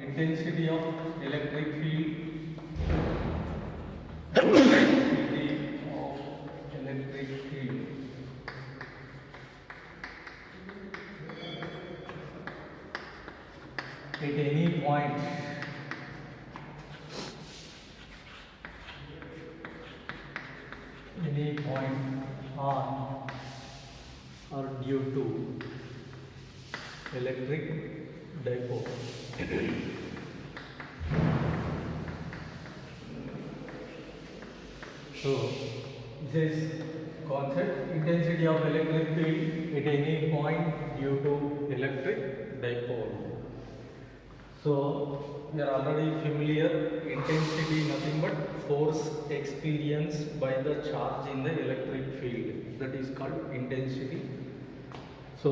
intensity of electric field, intensity of electric field at any point on or due to electric dipole. So this is concept, intensity of electric field at any point due to electric dipole. So we are already familiar, intensity nothing but force experienced by the charge in the electric field, that is called intensity. So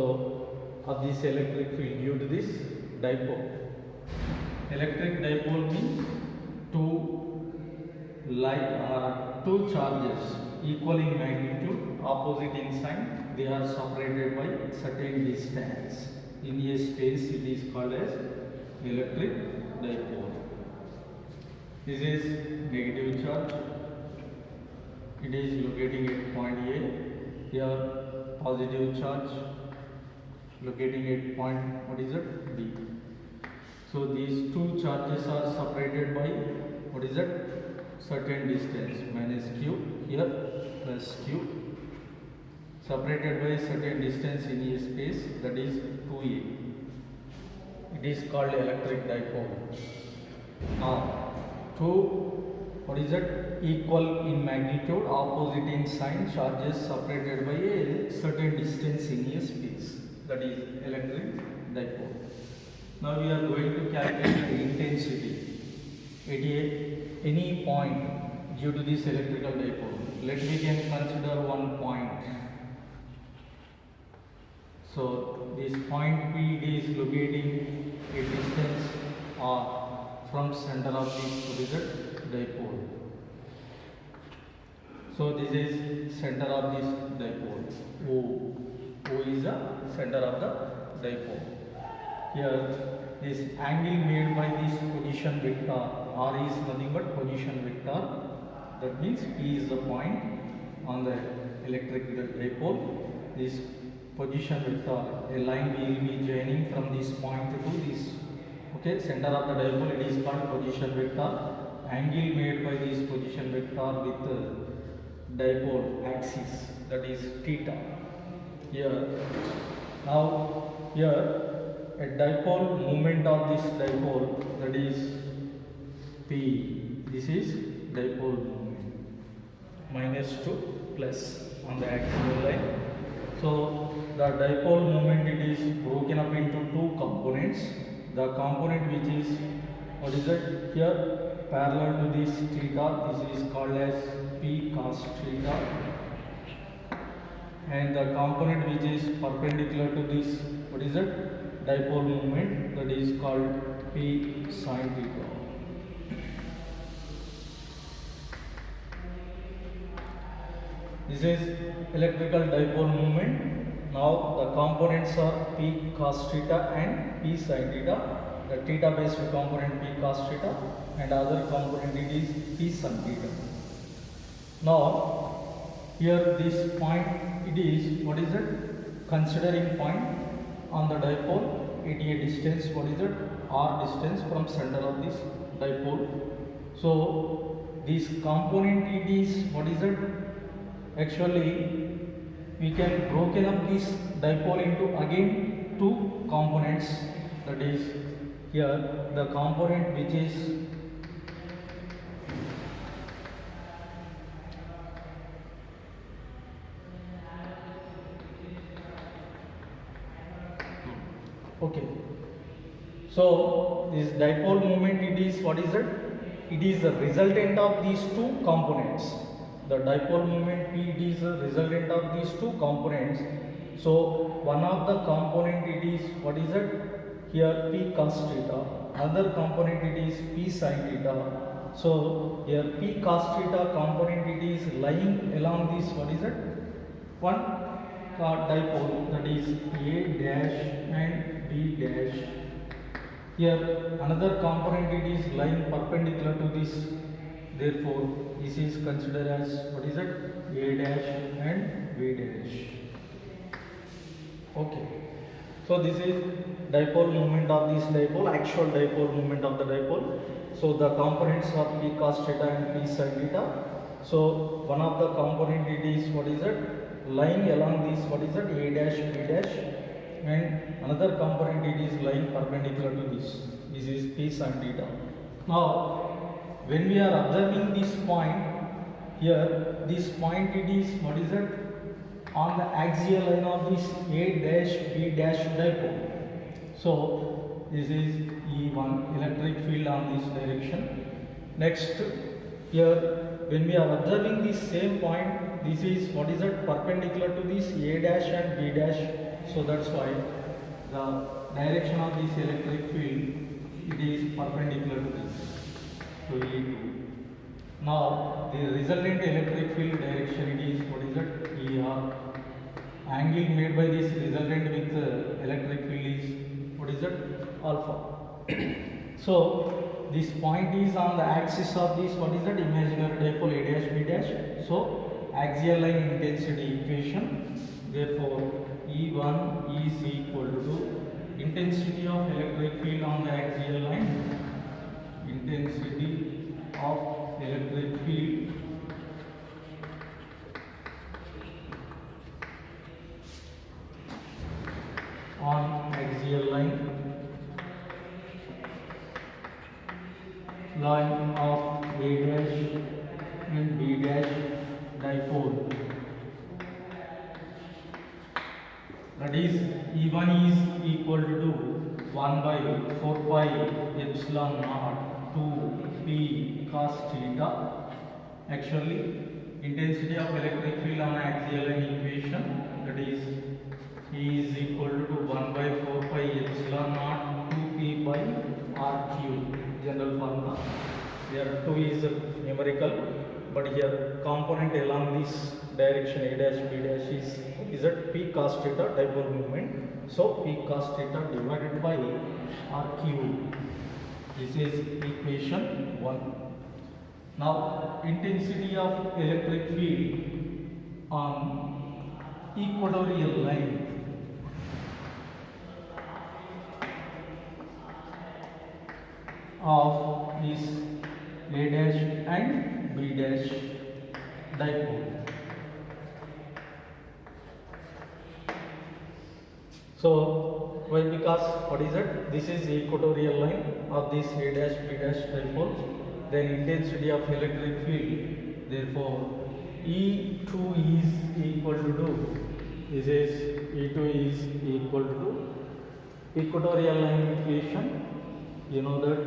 of this electric field due to this dipole. Electric dipole means two charges equal in magnitude, opposite in sign, they are separated by certain distance. In a space it is called as electric dipole. This is negative charge. It is locating at point A. Here positive charge locating at point, what is it? B. So these two charges are separated by, what is it? Certain distance, minus q, here plus q. Separated by certain distance in a space, that is 2a. It is called electric dipole. Now, two, what is it? Equal in magnitude, opposite in sign, charges separated by a certain distance in a space, that is electric dipole. Now we are going to calculate the intensity at any point due to this electrical dipole. Let me consider one point. So this point P is locating a distance r from center of this dipole. So this is center of this dipole. O is the center of the dipole. Here this angle made by this position vector, r is nothing but position vector. That means P is the point on the electric dipole. This position vector, a line will be joining from this point to this, okay, center of the dipole, it is called position vector. Angle made by this position vector with dipole axis, that is theta. Here, now here a dipole moment of this dipole, that is P. This is dipole moment, minus to plus on the axial line. So the dipole moment, it is broken up into two components. The component which is, what is it? Here parallel to this theta, this is called as P cos theta, and the component which is perpendicular to this, what is it? Dipole moment, that is called P sin theta. This is electrical dipole moment. Now the components are P cos theta and P sin theta. The theta based component P cos theta and other component it is P sin theta. Now here this point, it is, what is it? Considering point on the dipole at a distance, what is it? R distance from center of this dipole. So this component, it is, what is it? Actually we can broken up this dipole into again two components, that is here the component which is okay. So this dipole moment, it is, what is it? It is the resultant of these two components. The dipole moment P, it is the resultant of these two components. So one of the component, it is, what is it? Here P cos theta. Another component, it is P sin theta. So here P cos theta component, it is lying along this, what is it? One dipole, that is A dash and B dash. Here another component, it is lying perpendicular to this, therefore this is considered as, what is it, A dash and B dash. Okay, so this is dipole moment of this dipole, actual dipole moment of the dipole. So the components are P cos theta and P sin theta. So one of the component, it is, what is it, lying along this, what is it, A dash B dash, and another component, it is lying perpendicular to this. This is P sin theta. Now when we are observing this point here, this point, it is, what is it, on the axial line of this A dash B dash dipole. So this is E1, electric field on this direction. Next, here when we are observing this same point, this is, what is it, perpendicular to this A dash and B dash. So that's why the direction of this electric field, it is perpendicular to this, so E2. Now the resultant electric field direction, it is, what is it, ER. Angle made by this resultant with electric field is, what is it, alpha. So this point is on the axis of this, what is that, imaginary dipole A dash B dash. So axial line intensity equation, therefore E1 is equal to intensity of electric field on the axial line, intensity of electric field on axial line of A dash and B dash dipole, that is E1 is equal to 1 by 4 pi epsilon naught 2 P cos theta. Actually intensity of electric field on axial line equation, that is E is equal to 1 by 4 pi epsilon naught 2 P by R cube, general formula. Here 2 is numerical, but here component along this direction A dash B dash is at P cos theta, dipole moment. So P cos theta divided by R cube. This is equation 1. Now intensity of electric field on equatorial line of this A dash and B dash dipole. So why? Because what is it? This is the equatorial line of this A dash B dash dipole. Then intensity of electric field, therefore E2 is equal to, this is E2 is equal to equatorial line equation. You know that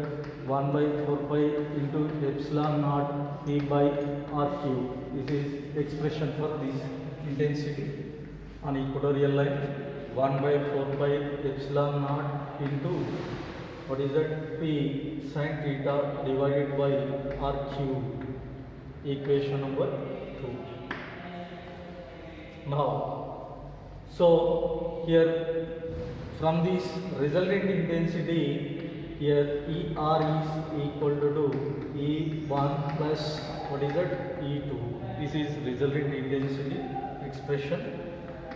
1 by 4 pi into epsilon naught P by R cube. This is expression for this intensity on equatorial line. 1 by 4 pi epsilon naught into, what is that, P sin theta divided by R cube, equation number 2. Now, so here from this resultant intensity, here ER is equal to E1 plus, what is that, E2. This is resultant intensity expression.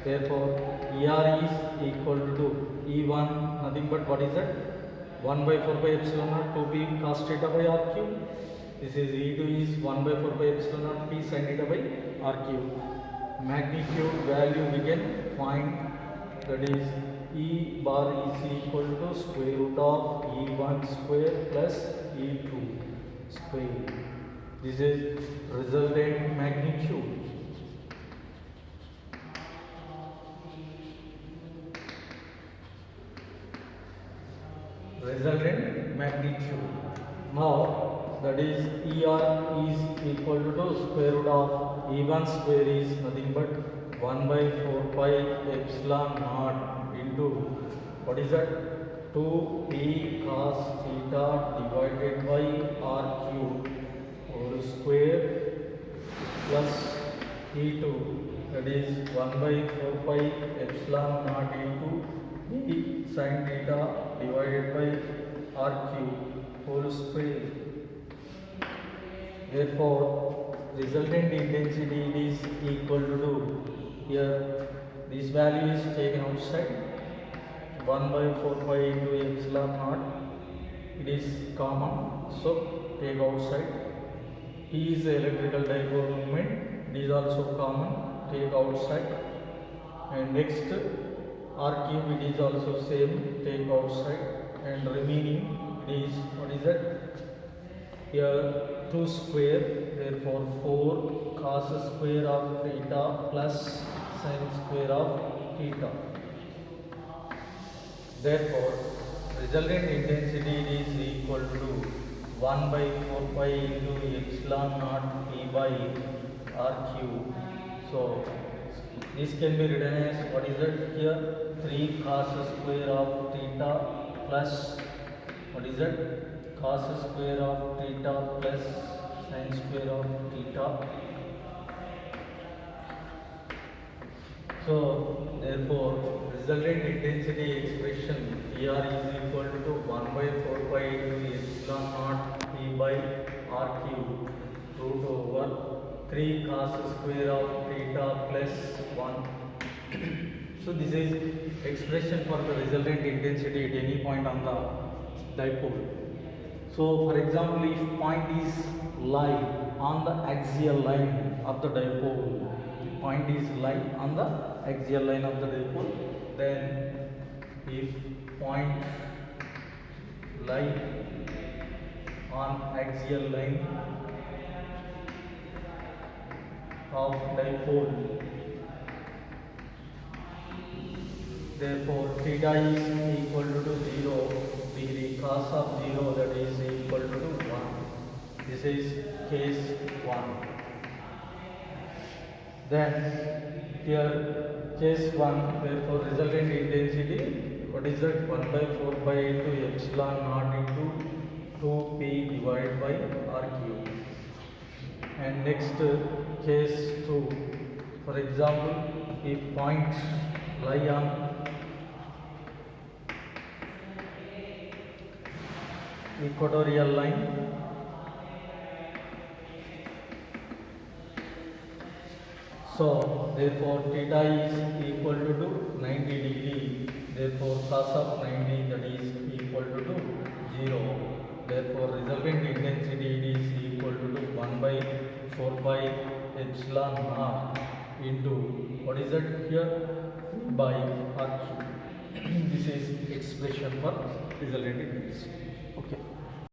Therefore ER is equal to E1, nothing but, what is that, 1 by 4 by epsilon naught 2P cos theta by R cube. This is E2 is 1 by 4 by epsilon naught P sin theta by R cube. Magnitude value we can find, that is E bar is equal to square root of E1 square plus E2 square. This is resultant magnitude. Resultant magnitude. Now that is ER is equal to square root of E1 square is nothing but 1 by 4 pi epsilon naught into, what is that, 2P cos theta divided by R cube whole square plus E2, that is 1 by 4 pi epsilon naught into P sin theta divided by r cube whole square. Therefore, resultant intensity is equal to, here this value is taken outside, 1 by 4 pi into epsilon naught. It is common, so take outside. P is the electrical dipole moment, it is also common, take outside. And next, r cube, it is also same, take outside. And remaining is, what is that? Here 2 square, therefore 4 cos square of theta plus sin square of theta. Therefore, resultant intensity is equal to 1 by 4 pi into epsilon naught P by r cube. So, this can be written as, what is that here? 3 cos square of theta plus, what is that? Cos square of theta plus sin square of theta. So, therefore, resultant intensity expression here is equal to 1 by 4 pi into epsilon naught P by r cube root over 3 cos square of theta plus 1. So, this is expression for the resultant intensity at any point on the dipole. So, for example, if point is lie on the axial line of the dipole, point is lie on the axial line of the dipole, then if point lie on axial line of dipole, therefore theta is equal to 0 degree, cos of 0, that is equal to 1. This is case 1. Then here case 1, therefore resultant intensity, what is that? 1 by 4 pi into epsilon naught into 2p divided by r cube. And next case 2, for example, if point lie on equatorial line, so therefore theta is equal to 90 degree, therefore cos of 90, that is equal to 0. Therefore resultant intensity is equal to 1 by 4 pi epsilon naught into, what is that here? By r cube. This is expression for resultant intensity. Okay.